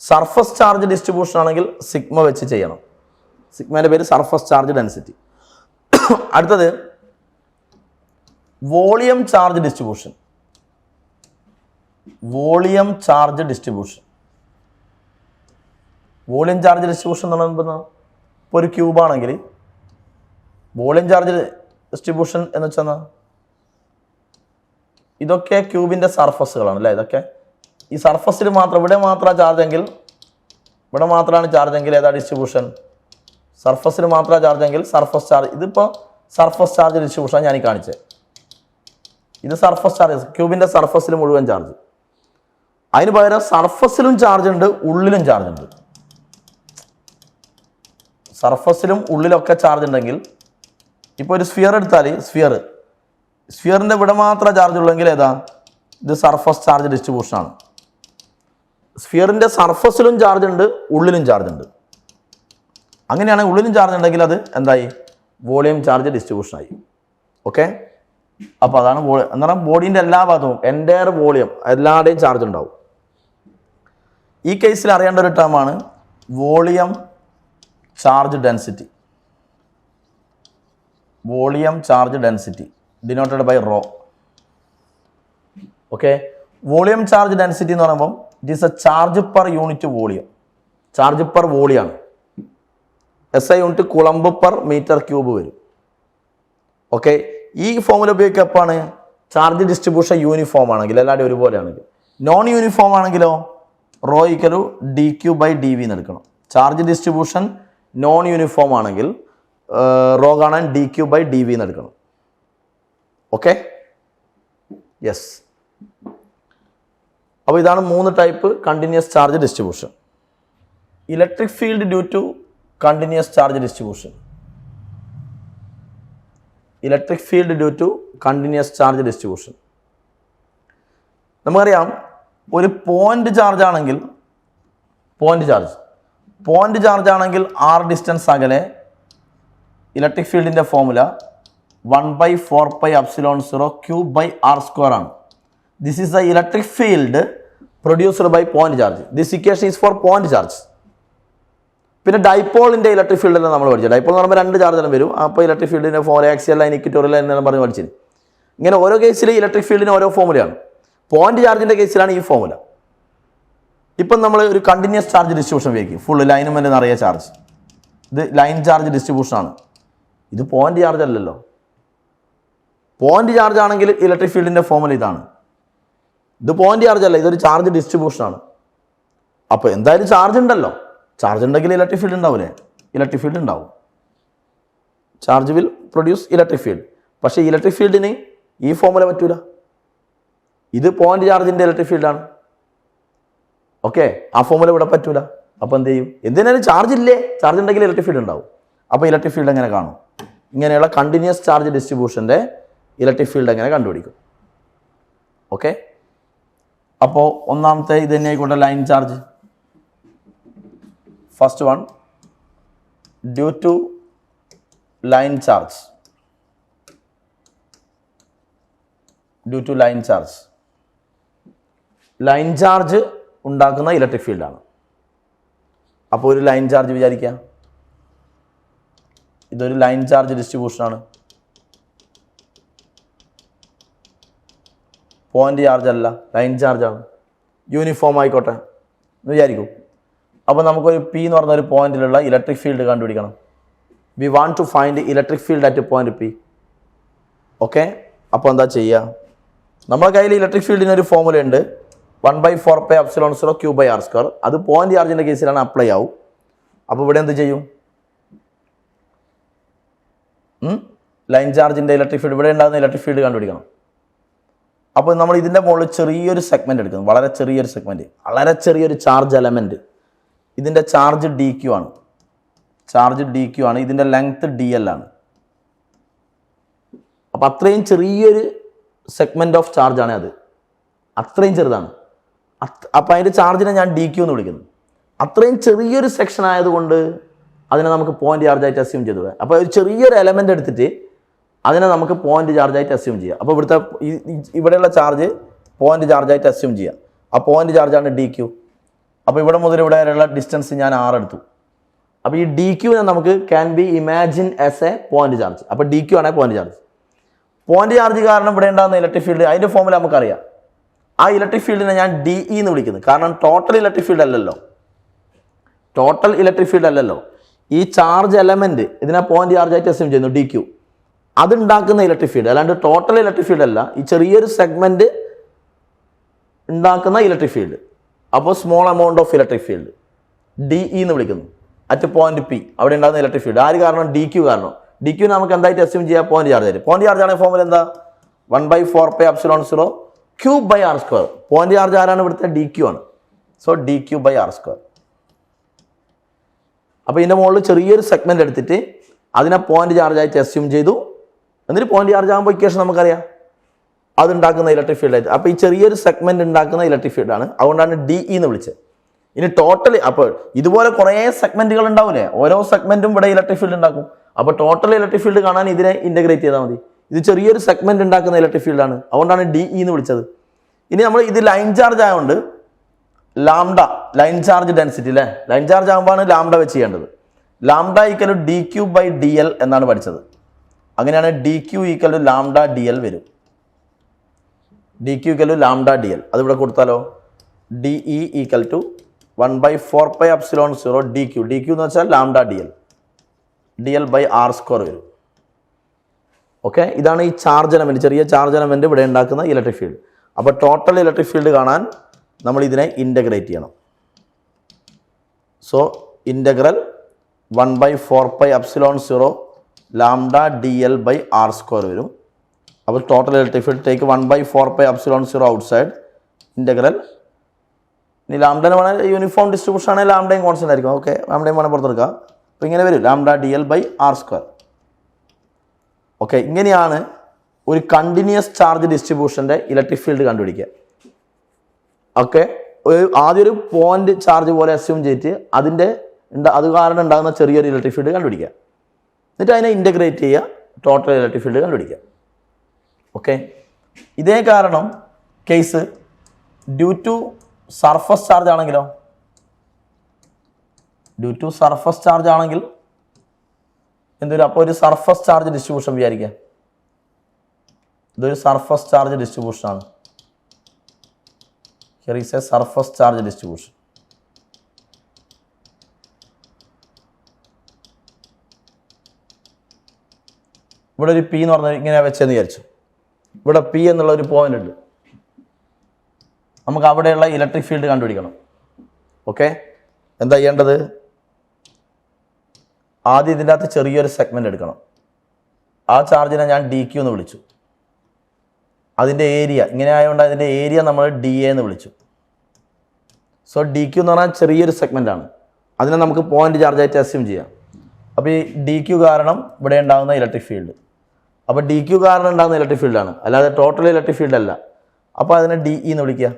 സർഫസ് ചാർജ് ഡിസ്ട്രിബ്യൂഷൻ ആണെങ്കിൽ സിഗ്മ വെച്ച് ചെയ്യണം. സിഗ്മയുടെ പേര് സർഫസ് ചാർജ് ഡെൻസിറ്റി. അടുത്തത് volume charge distribution. Volume charge distribution. Volume charge distribution എന്ന് പറയുമ്പോൾ ഇപ്പോൾ ഒരു ക്യൂബാണെങ്കിൽ വോളിയം ചാർജ് ഡിസ്ട്രിബ്യൂഷൻ എന്ന് വെച്ചാൽ ഇതൊക്കെ ക്യൂബിൻ്റെ സർഫസുകളാണ് അല്ലേ. ഇതൊക്കെ ഈ സർഫസിൽ മാത്രം ഇവിടെ മാത്രമാണ് ചാർജ് എങ്കിൽ ഏതാ ഡിസ്ട്രിബ്യൂഷൻ? സർഫസിൽ മാത്രമാണ് ചാർജ് എങ്കിൽ സർഫസ് ചാർജ്. ഇതിപ്പോൾ സർഫസ് ചാർജ് ഡിസ്ട്രിബ്യൂഷനാണ് ഞാൻ കാണിച്ചത്. ഇത് സർഫസ് ചാർജ്, ക്യൂബിൻ്റെ സർഫസിൽ മുഴുവൻ ചാർജ്. അതിന് പകരം സർഫസിലും ചാർജ് ഉണ്ട്, ഉള്ളിലും ചാർജ് ഉണ്ട്. സർഫസിലും ഉള്ളിലൊക്കെ ചാർജ് ഉണ്ടെങ്കിൽ ഇപ്പോൾ ഒരു സ്ഫിയർ എടുത്താൽ സ്ഫിയറിൻ്റെ ഇവിടെ മാത്രം ചാർജ് ഉള്ളെങ്കിൽ ഏതാ? ഇത് സർഫസ് ചാർജ് ഡിസ്ട്രിബ്യൂഷനാണ്. സ്ഫിയറിൻ്റെ സർഫസിലും ചാർജ് ഉണ്ട്, ഉള്ളിലും ചാർജ് ഉണ്ട്. അങ്ങനെയാണെങ്കിൽ ഉള്ളിലും ചാർജ് ഉണ്ടെങ്കിൽ അത് എന്തായി? Volume charge ഡിസ്ട്രിബ്യൂഷനായി. ഓക്കെ, അപ്പോൾ അതാണ് എന്ന് പറഞ്ഞാൽ ബോഡീൻ്റെ എല്ലാ ഭാഗത്തും എൻ്റയർ വോളിയം എല്ലാവരുടെയും ചാർജ് ഉണ്ടാവും. ഈ കേസിൽ അറിയേണ്ട ഒരു ടേമാണ് volume charge density. Volume charge density denoted by rho. Okay, volume charge density എന്ന് പറയുമ്പോൾ it is a charge per unit volume. Charge per വോളിയാണ്. SI unit coulomb per metre cube വരും. ഓക്കെ, ഈ ഫോമുല ഉപയോഗിക്കപ്പാണ് ചാർജ് ഡിസ്ട്രിബ്യൂഷൻ യൂണിഫോം ആണെങ്കിൽ, എല്ലാവരും ഒരുപോലെ ആണെങ്കിൽ. നോൺ യൂണിഫോം ആണെങ്കിലോ റോ ഈക്വൽ dQ/dV എന്ന് എടുക്കണം. ചാർജ് ഡിസ്ട്രിബ്യൂഷൻ നോൺ യൂണിഫോം ആണെങ്കിൽ റോ കാണാൻ dQ/dV എന്ന് എടുക്കണം. Okay, yes. അപ്പോൾ ഇതാണ് 3 type continuous charge distribution. Electric field due to continuous charge distribution. Electric field due to continuous charge distribution. നമുക്കറിയാം ഒരു പോയിന്റ് ചാർജ് ആണെങ്കിൽ r ഡിസ്റ്റൻസ് അകലെ ഇലക്ട്രിക് ഫീൽഡിൻ്റെ ഫോമുല 1/4πε0 Q/r² ആണ്. This is the electric field produced by point charge. This equation is for point charge. പിന്നെ ഡൈപോളിൻ്റെ electric ഫീൽഡെല്ലാം നമ്മൾ പഠിച്ചു. ഡൈപോൾ എന്ന് പറയുമ്പോൾ 2 ചാർജെല്ലാം വരും. അപ്പോൾ ഇലക്ട്രിക് ഫീൽഡിൻ്റെ ആക്സിയൽ ലൈൻ, ഇക്വറ്റോറിയൽ ലൈൻ എന്നെല്ലാം പറഞ്ഞ് പഠിച്ചിന്. ഇങ്ങനെ ഓരോ കേസിൽ ഇലക്ട്രിക് ഫീൽഡിന് ഓരോ ഫോമുലയാണ്. പോയിന്റ് ചാർജിൻ്റെ കേസിലാണ് ഈ ഫോമുല. ഇപ്പം നമ്മൾ ഒരു കണ്ടിന്യൂസ് ചാർജ് ഡിസ്ട്രിബ്യൂഷൻ ഉപയോഗിക്കും. ഫുൾ ലൈനുമെല്ലാം നിറയെ ചാർജ്. ഇത് ലൈൻ ചാർജ് ഡിസ്ട്രിബ്യൂഷനാണ്. ഇത് പോയിന്റ് ചാർജ് അല്ലല്ലോ. പോയിന്റ് ചാർജ് ആണെങ്കിൽ ഇലക്ട്രിക് ഫീൽഡിൻ്റെ ഫോമുല ഇതാണ്. ഇത് പോയിന്റ് ചാർജ് അല്ല, ഇതൊരു ചാർജ് ഡിസ്ട്രിബ്യൂഷനാണ്. അപ്പോൾ എന്തായാലും ചാർജ് ഉണ്ടല്ലോ. ചാർജ് ഉണ്ടെങ്കിൽ ഇലക്ട്രിക് ഫീൽഡ് ഉണ്ടാവില്ലേ? ഇലക്ട്രിക് ഫീൽഡ് ഉണ്ടാവും. Charge will produce electric field. പക്ഷേ ഇലക്ട്രിക് ഫീൽഡിന് ഈ ഫോമുല പറ്റൂല. ഇത് പോയിന്റ് ചാർജിൻ്റെ ഇലക്ട്രിക് ഫീൽഡാണ്. ഓക്കെ, ആ ഫോമുല ഇവിടെ പറ്റൂല. അപ്പോൾ എന്ത് ചെയ്യും? എന്തിനാലും ചാർജ് ഇല്ലേ? ചാർജ് ഉണ്ടെങ്കിൽ ഇലക്ട്രിക് ഫീൽഡ് ഉണ്ടാവും. അപ്പോൾ ഇലക്ട്രിക് ഫീൽഡ് എങ്ങനെ കാണും? ഇങ്ങനെയുള്ള കണ്ടിന്യൂസ് ചാർജ് ഡിസ്ട്രിബ്യൂഷൻ്റെ ഇലക്ട്രിക് ഫീൽഡ് എങ്ങനെ കണ്ടുപിടിക്കും? ഓക്കെ, അപ്പോൾ ഒന്നാമത്തെ ഇത് തന്നെ ആയിക്കോട്ടെ, line charge. First one, due to line charge. Due to line charge. Line charge ഉണ്ടാക്കുന്ന ഇലക്ട്രിക് ഫീൽഡാണ്. അപ്പോൾ ഒരു ലൈൻ ചാർജ് വിചാരിക്കാം, ഇതൊരു ലൈൻ ചാർജ് ഡിസ്ട്രിബ്യൂഷനാണ്. പോയിന്റ് ചാർജ് അല്ല, ലൈൻ ചാർജാണ്. യൂണിഫോം ആയിക്കോട്ടെ എന്ന് വിചാരിക്കും. അപ്പോൾ നമുക്കൊരു P എന്ന് പറഞ്ഞ ഒരു പോയിന്റിലുള്ള ഇലക്ട്രിക് ഫീൽഡ് കണ്ടുപിടിക്കണം. We want to find electric field at point P. ഓക്കെ, അപ്പോൾ എന്താ ചെയ്യുക? നമ്മുടെ കയ്യിൽ ഇലക്ട്രിക് ഫീൽഡിന് ഒരു ഫോമുല ഉണ്ട്, 1/4πε0 Q/r². അത് പോയിന്റ് ചാർജിൻ്റെ കേസിലാണ് അപ്ലൈ ആവും. അപ്പോൾ ഇവിടെ എന്ത് ചെയ്യും? ലൈൻ ചാർജിൻ്റെ ഇലക്ട്രിക് ഫീൽഡ്, ഇവിടെ ഉണ്ടാകുന്ന ഇലക്ട്രിക് ഫീൽഡ് കണ്ടുപിടിക്കണം. അപ്പോൾ നമ്മൾ ഇതിൻ്റെ മുകളിൽ ചെറിയൊരു സെഗ്മെൻറ്റ് എടുക്കുന്നു, വളരെ ചെറിയൊരു സെഗ്മെൻറ്റ്, വളരെ ചെറിയൊരു ചാർജ് എലമെൻറ്റ്. ഇതിൻ്റെ ചാർജ് dQ ആണ്. ചാർജ് dQ ആണ്. ഇതിൻ്റെ ലെങ്ത് dl ആണ്. അപ്പോൾ അത്രയും ചെറിയൊരു സെഗ്മെൻറ്റ് ഓഫ് ചാർജാണ് അത്. അത്രയും ചെറുതാണ്. അപ്പോൾ അതിൻ്റെ ചാർജിനെ ഞാൻ dQ എന്ന് വിളിക്കുന്നു. അത്രയും ചെറിയൊരു സെക്ഷൻ ആയതുകൊണ്ട് അതിനെ നമുക്ക് പോയിന്റ് ചാർജായിട്ട് അസ്യൂം ചെയ്തു. അപ്പോൾ ഒരു ചെറിയൊരു എലമെൻ്റ് എടുത്തിട്ട് അതിനെ നമുക്ക് പോയിന്റ് ചാർജായിട്ട് അസ്യൂം ചെയ്യാം. അപ്പോൾ ഇവിടെയുള്ള ചാർജ് പോയിന്റ് ചാർജായിട്ട് അസ്യൂം ചെയ്യാം. ആ പോയിന്റ് ചാർജാണ് dQ. അപ്പോൾ ഇവിടെ മുതൽ ഇവിടെ വരെയുള്ള ഡിസ്റ്റൻസ് ഞാൻ r എടുത്തു. അപ്പോൾ ഈ dQ നമുക്ക് can be imagine as a point charge. അപ്പോൾ dQ ആണ് പോയിന്റ് ചാർജ്. പോയിന്റ് ചാർജ് കാരണം ഇവിടെ ഉണ്ടാകുന്ന ഇലക്ട്രിക് ഫീൽഡ് അതിൻ്റെ ഫോമുല നമുക്കറിയാം. ആ ഇലക്ട്രിക് ഫീൽഡിനെ ഞാൻ ഡി ഇ എന്ന് വിളിക്കുന്നത്. കാരണം ടോട്ടൽ ഇലക്ട്രിക് ഫീൽഡ് അല്ലല്ലോ, ടോട്ടൽ ഇലക്ട്രിക് ഫീൽഡ് അല്ലല്ലോ. ഈ ചാർജ് എലമെന്റ് ഇതിനെ പോയിന്റ് ചാർജ് ആയിട്ട് അസ്യൂം ചെയ്യുന്നു, ഡി ക്യു. അതുണ്ടാക്കുന്ന ഇലക്ട്രിക് ഫീൽഡ്, അല്ലാണ്ട് ടോട്ടൽ ഇലക്ട്രിക് ഫീൽഡ് അല്ല, ഈ ചെറിയൊരു സെഗ്മെന്റ് ഉണ്ടാക്കുന്ന ഇലക്ട്രിക് ഫീൽഡ്. അപ്പോൾ small amount of electric field D E എന്ന് വിളിക്കുന്നു. അറ്റ് പോയിന്റ് പി അവിടെ ഉണ്ടാകുന്ന ഇലക്ട്രിക് ഫീൽഡ് ആര് കാരണം? ഡി ക്യു കാരണം. ഡി ക്യു നമുക്ക് എന്തായിട്ട് അസ്യൂം ചെയ്യാം? പോയിന്റ് ചാർജ് ആയിട്ട്. പോയിന്റ് ചാർജ് ആണെങ്കിൽ ഫോമിൽ എന്താ? 1/4πε0 Q by R square. Point charge ആരാണ്? ഇവിടുത്തെ ഡി ക്യു ആണ്. So D Q by R square. അപ്പോൾ ഇതിൻ്റെ മുകളിൽ ചെറിയൊരു സെഗ്മെന്റ് എടുത്തിട്ട് അതിനെ പോയിന്റ് ചാർജ് ആയിട്ട് അസ്യൂം ചെയ്തു. എന്നിട്ട് പോയിന്റ് ചാർജ് ആകുമ്പോൾ ഇക്വേഷൻ നമുക്കറിയാം, അതുണ്ടാക്കുന്ന ഇലക്ട്രിക് ഫീൽഡ് ആയിട്ട്. അപ്പോൾ ഈ ചെറിയൊരു സെഗ്മെന്റ് ഉണ്ടാക്കുന്ന ഇലക്ട്രിക് ഫീൽഡാണ്, അതുകൊണ്ടാണ് ഡി ഇ എന്ന് വിളിച്ചത്. ഇനി ടോട്ടൽ, അപ്പോൾ ഇതുപോലെ കുറേ സെഗ്മെന്റുകൾ ഉണ്ടാവില്ലേ, ഓരോ സെഗ്മെന്റും ഇവിടെ ഇലക്ട്രിക് ഫീൽഡ് ഉണ്ടാക്കും. അപ്പോൾ ടോട്ടൽ ഇലക്ട്രിക് ഫീൽഡ് കാണാൻ ഇതിനെ ഇന്റഗ്രേറ്റ് ചെയ്താൽ മതി. ഇത് ചെറിയൊരു സെഗ്മെന്റ് ഉണ്ടാക്കുന്ന ഇലക്ട്രിക് ഫീൽഡാണ്, അതുകൊണ്ടാണ് ഡി ഇ എന്ന് വിളിച്ചത്. ഇനി നമ്മൾ ഇത് ലൈൻ ചാർജ് ആയതുകൊണ്ട് ലാംഡ, ലൈൻ ചാർജ് ഡെൻസിറ്റി അല്ലേ, ലൈൻ ചാർജ് ആകുമ്പോഴാണ് ലാംഡ വെച്ച് ചെയ്യേണ്ടത്. Lambda equal to D Q by D L എന്നാണ് പഠിച്ചത്. അങ്ങനെയാണ് D Q equal to lambda D L വരും. D Q equal to lambda D L, അതിവിടെ കൊടുത്താലോ? D E equal to 1/4πε0 D Q. D Q എന്ന് വെച്ചാൽ lambda D L, D L by R square വരും. Okay, ഇതാണ് ഈ charge element, ചെറിയ charge element ഇവിടെ ഉണ്ടാക്കുന്ന ഇലക്ട്രിക് ഫീൽഡ്. അപ്പോൾ ടോട്ടൽ ഇലക്ട്രിക് ഫീൽഡ് കാണാൻ നമ്മൾ ഇതിനെ ഇൻ്റഗ്രേറ്റ് ചെയ്യണം. So integral 1/4πε0 lambda D L by R square വരും. അപ്പോൾ total electric field take 1/4πε0 outside integral. ഇനി ലാംഡന് വേണേൽ യൂണിഫോം ഡിസ്ട്രിബ്യൂഷൻ ആണെങ്കിൽ ലാംഡയും കോൺസ്റ്റന്റ് ആയിരിക്കും. ഓക്കെ, ലാംഡയും വേണേൽ പുറത്തെടുക്കുക. അപ്പോൾ ഇങ്ങനെ വരും lambda D L by R square. Okay, ഇങ്ങനെയാണ് ഒരു കണ്ടിന്യൂസ് ചാർജ് ഡിസ്ട്രിബ്യൂഷൻ്റെ ഇലക്ട്രിക് ഫീൽഡ് കണ്ടുപിടിക്കുക. ഓക്കെ, ആദ്യം ഒരു പോയിന്റ് ചാർജ് പോലെ അസ്യൂം ചെയ്തിട്ട് അതിൻ്റെ അത് കാരണം ഉണ്ടാകുന്ന ചെറിയൊരു ഇലക്ട്രിക് ഫീൽഡ് കണ്ടുപിടിക്കുക. എന്നിട്ട് അതിനെ ഇൻ്റഗ്രേറ്റ് ചെയ്യുക, ടോട്ടൽ ഇലക്ട്രിക് ഫീൽഡ് കണ്ടുപിടിക്കുക. ഓക്കെ, ഇതേ കാരണം case due to surface charge ആണെങ്കിലോ, ഡ്യൂ ടു സർഫസ് ചാർജ് ആണെങ്കിൽ എന്തൊരു, അപ്പോൾ ഒരു സർഫസ് ചാർജ് ഡിസ്ട്രിബ്യൂഷൻ വിചാരിക്കുക. ഇതൊരു സർഫസ് ചാർജ് ഡിസ്ട്രിബ്യൂഷൻ ആണ്. Here is a surface charge distribution. ഇവിടെ ഒരു പി എന്ന് പറഞ്ഞാൽ ഇങ്ങനെ വെച്ചെന്ന് വിചാരിച്ചു. ഇവിടെ പി എന്നുള്ള ഒരു പോയിന്റ് ഉണ്ട്. നമുക്ക് അവിടെയുള്ള ഇലക്ട്രിക് ഫീൽഡ് കണ്ടുപിടിക്കണം. ഓക്കെ, എന്താ ചെയ്യേണ്ടത്? ആദ്യം ഇതിൻ്റെ അകത്ത് ചെറിയൊരു സെഗ്മെന്റ് എടുക്കണം. ആ ചാർജിനെ ഞാൻ ഡി ക്യൂ എന്ന് വിളിച്ചു. അതിൻ്റെ ഏരിയ ഇങ്ങനെ ആയതുകൊണ്ട് അതിൻ്റെ ഏരിയ നമ്മൾ ഡി എ എന്ന് വിളിച്ചു. സോ ഡി ക്യൂ എന്ന് പറഞ്ഞാൽ ചെറിയൊരു സെഗ്മെന്റ് ആണ്, അതിനെ നമുക്ക് പോയിന്റ് ചാർജായിട്ട് അസ്യൂം ചെയ്യാം. അപ്പോൾ ഈ ഡി ക്യൂ കാരണം ഇവിടെ ഉണ്ടാകുന്ന ഇലക്ട്രിക് ഫീൽഡ്, അപ്പോൾ ഡി ക്യൂ കാരണം ഉണ്ടാകുന്ന ഇലക്ട്രിക് ഫീൽഡാണ്, അല്ലാതെ ടോട്ടൽ ഇലക്ട്രിക് ഫീൽഡ് അല്ല. അപ്പോൾ അതിനെ ഡി ഇ എന്ന് വിളിക്കുക.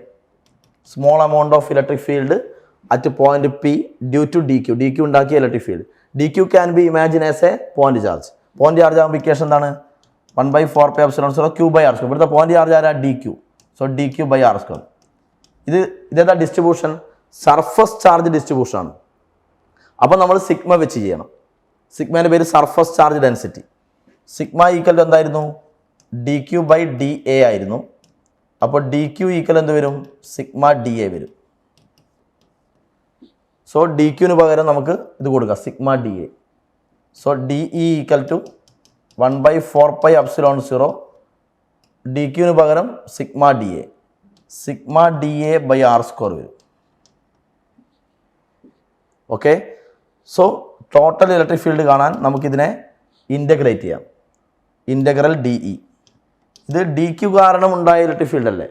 Small amount of electric field at point P due to D Q. D Q ഉണ്ടാക്കിയ electric field. D Q can be imagine as a point charge. Point charge ആകുമ്പോൾ equation എന്താണ്? 1/4πε0 Q by R square. ഇവിടുത്തെ point charge ആരാ? D Q. So D Q by R square. ഇതേതാ distribution? Surface charge distribution ആണ്. അപ്പോൾ നമ്മൾ sigma വെച്ച് ചെയ്യണം. സിഗ്മേൻ്റെ പേര് surface charge density. Sigma equal എന്തായിരുന്നു? D Q by D A ആയിരുന്നു. അപ്പോൾ ഡി ക്യൂ ഈക്വൽ എന്ത് വരും? സിഗ്മ ഡി എ വരും. സോ ഡി ക്യൂന് പകരം നമുക്ക് ഇത് കൊടുക്കാം, sigma D A. So D E equal to 1/4πε0 D ക്യൂന് പകരം sigma D A. Sigma D A by R square വരും. Okay, so total electric field കാണാൻ നമുക്കിതിനെ ഇൻ്റഗ്രേറ്റ് ചെയ്യാം. Integral D E. ഇത് ഡി ക്യൂ കാരണം ഉണ്ടായ ഇലക്ട്രിക് ഫീൽഡ് അല്ലേ,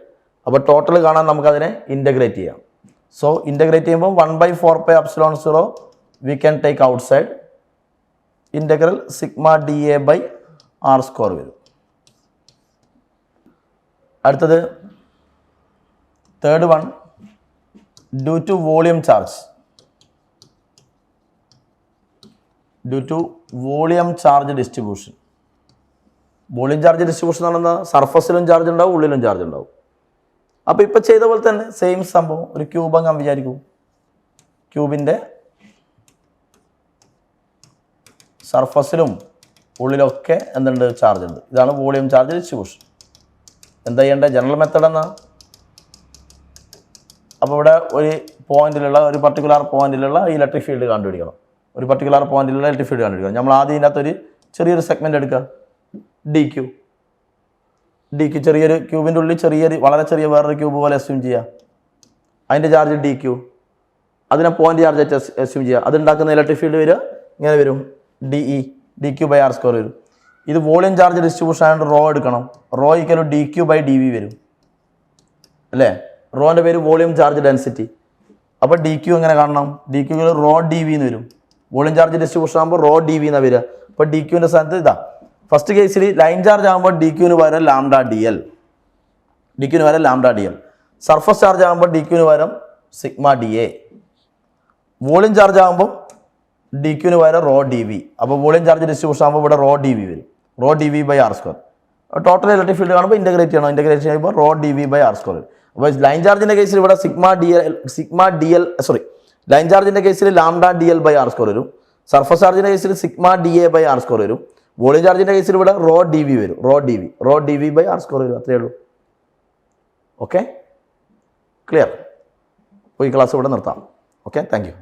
അപ്പോൾ ടോട്ടൽ കാണാൻ നമുക്കതിനെ ഇൻ്റഗ്രേറ്റ് ചെയ്യാം. സോ ഇൻ്റഗ്രേറ്റ് ചെയ്യുമ്പോൾ 1/4πε0 we can take outside. Integral sigma D A by R square വരും. അടുത്തത് third one, due to volume charge. Due to volume charge distribution. Volume charge distribution എന്ന് പറഞ്ഞാൽ സർഫസിലും ചാർജ് ഉണ്ടാവും, ഉള്ളിലും ചാർജ് ഉണ്ടാവും. അപ്പോൾ ഇപ്പോൾ ചെയ്ത പോലെ തന്നെ സെയിം സംഭവം. ഒരു ക്യൂബ് അങ്ങ് വിചാരിക്കൂ. ക്യൂബിൻ്റെ സർഫസിലും ഉള്ളിലൊക്കെ എന്തുണ്ട്? ചാർജ് ഉണ്ട്. ഇതാണ് വോളിയം ചാർജ് ഡിസ്ട്രിബ്യൂഷൻ. എന്താ ചെയ്യേണ്ടത്? ജനറൽ മെത്തേഡ് എന്നാ അപ്പോൾ ഇവിടെ ഒരു പോയിന്റിലുള്ള ഒരു പർട്ടിക്കുലർ പോയിന്റിലുള്ള ഇലക്ട്രിക് ഫീൽഡ് കണ്ടുപിടിക്കണം. ഒരു പർട്ടിക്കുലർ പോയിന്റിലുള്ള ഇലക്ട്രിക് ഫീൽഡ് കണ്ടുപിടിക്കണം. നമ്മൾ ആദ്യം ഇതിനകത്ത് ഒരു ചെറിയൊരു സെഗ്മെന്റ് എടുക്കുക, ഡി ക്യൂ. ചെറിയൊരു ക്യൂബിൻ്റെ ഉള്ളിൽ വളരെ ചെറിയ വേറൊരു ക്യൂബ് പോലെ അസ്യൂം ചെയ്യുക. അതിൻ്റെ ചാർജ് ഡി ക്യൂ, അതിനെ പോയിന്റ് ചാർജ് ആയിട്ട് അസ്യൂം ചെയ്യുക. അതുണ്ടാക്കുന്ന ഇലക്ട്രിക് ഫീൽഡ് വരിക ഇങ്ങനെ വരും, D Q by R square വരും. ഇത് വോളിയം ചാർജ് ഡിസ്ട്രിബ്യൂഷൻ ആയതുകൊണ്ട് റോ എടുക്കണം. Rho equal D Q by D V വരും അല്ലേ. റോൻ്റെ പേര് വോളിയം ചാർജ് ഡെൻസിറ്റി. അപ്പോൾ ഡി ക്യൂ എങ്ങനെ കാണണം? D Q rho D V എന്ന് വരും. വോളിയം ചാർജ് ഡിസ്ട്രിബ്യൂഷൻ ആകുമ്പോൾ റോ ഡി വി എന്നാണ് വരിക. അപ്പോൾ ഡി ക്യൂവിൻ്റെ സ്ഥാനത്ത് ഇതാ ഫസ്റ്റ് കേസിൽ ലൈൻ ചാർജ് ആകുമ്പോൾ ഡി ക്യൂവിന് പകരം lambda D L. Surface charge ആകുമ്പോൾ ഡി ക്യൂവിന് പകരം sigma D A. Volume charge ആകുമ്പോൾ ഡി ക്യൂവിന് പകരം റോ ഡി വി. അപ്പോൾ വോളിയം ചാർജ് ഡിസ്ട്രിബ്യൂഷൻ ആകുമ്പോൾ ഇവിടെ റോ ഡി വി വരും, rho D V by R square. Total electric field കാണുമ്പോൾ ഇൻ്റഗ്രേറ്റ് ചെയ്യണം. ഇൻ്റഗ്രേറ്റ് ചെയ്യുമ്പോൾ rho D V by R square. അപ്പോൾ ലൈൻ ചാർജിൻ്റെ കേസിൽ ഇവിടെ ലൈൻ ചാർജിൻ്റെ കേസിൽ lambda D L by R square വരും. സർഫസ് ചാർജിൻ്റെ കേസിൽ sigma D A by R square വരും. വോളിയം ചാർജിൻ്റെ കേസിൽ ഇവിടെ റോ ഡി വി വരും, rho D V by R square വരും. അത്രയേ ഉള്ളൂ. Okay, clear. അപ്പോൾ ഈ ക്ലാസ് ഇവിടെ നിർത്താം. Okay, thank U.